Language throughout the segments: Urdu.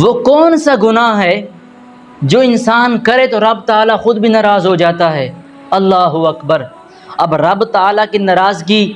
وہ کون سا گناہ ہے جو انسان کرے تو رب تعالیٰ خود بھی ناراض ہو جاتا ہے؟ اللہ اکبر۔ اب رب تعالیٰ کی ناراضگی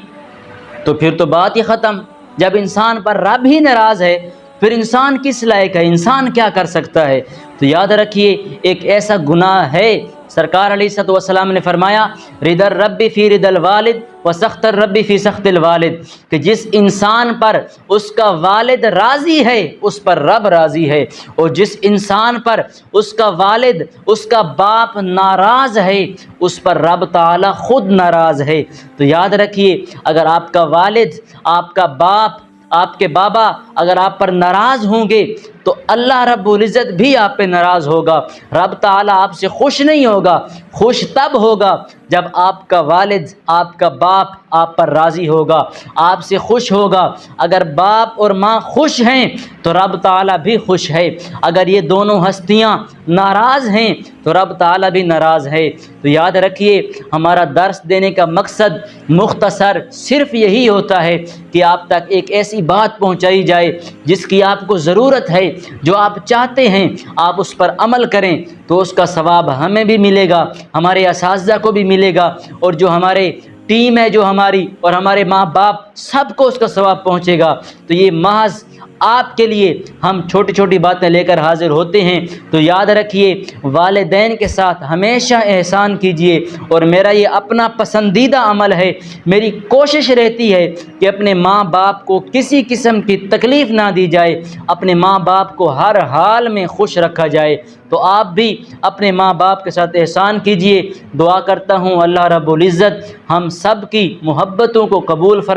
تو پھر تو بات ہی ختم۔ جب انسان پر رب ہی ناراض ہے پھر انسان کس لائق ہے؟ انسان کیا کر سکتا ہے؟ تو یاد رکھیے ایک ایسا گناہ ہے، سرکار علیہ الصلوۃ والسلام نے فرمایا رضا الرب فی رضا الوالد و سخط الرب فی سخط الوالد، کہ جس انسان پر اس کا والد راضی ہے اس پر رب راضی ہے، اور جس انسان پر اس کا والد اس کا باپ ناراض ہے اس پر رب تعالی خود ناراض ہے۔ تو یاد رکھیے اگر آپ کا والد، آپ کا باپ، آپ کے بابا اگر آپ پر ناراض ہوں گے تو اللہ رب العزت بھی آپ پہ ناراض ہوگا۔ رب تعالیٰ آپ سے خوش نہیں ہوگا، خوش تب ہوگا جب آپ کا والد، آپ کا باپ آپ پر راضی ہوگا، آپ سے خوش ہوگا۔ اگر باپ اور ماں خوش ہیں تو رب تعالیٰ بھی خوش ہے، اگر یہ دونوں ہستیاں ناراض ہیں تو رب تعالیٰ بھی ناراض ہے۔ تو یاد رکھیے ہمارا درس دینے کا مقصد مختصر صرف یہی ہوتا ہے کہ آپ تک ایک ایسی بات پہنچائی جائے جس کی آپ کو ضرورت ہے، جو آپ چاہتے ہیں آپ اس پر عمل کریں تو اس کا ثواب ہمیں بھی ملے گا، ہمارے اساتذہ کو بھی ملے گا، اور جو ہمارے ٹیم ہے جو ہماری اور ہمارے ماں باپ سب کو اس کا ثواب پہنچے گا۔ تو یہ محض آپ کے لیے ہم چھوٹی چھوٹی باتیں لے کر حاضر ہوتے ہیں۔ تو یاد رکھیے والدین کے ساتھ ہمیشہ احسان کیجیے، اور میرا یہ اپنا پسندیدہ عمل ہے، میری کوشش رہتی ہے کہ اپنے ماں باپ کو کسی قسم کی تکلیف نہ دی جائے، اپنے ماں باپ کو ہر حال میں خوش رکھا جائے۔ تو آپ بھی اپنے ماں باپ کے ساتھ احسان کیجیے۔ دعا کرتا ہوں اللہ رب العزت ہم سب کی محبتوں کو قبول فرمائے۔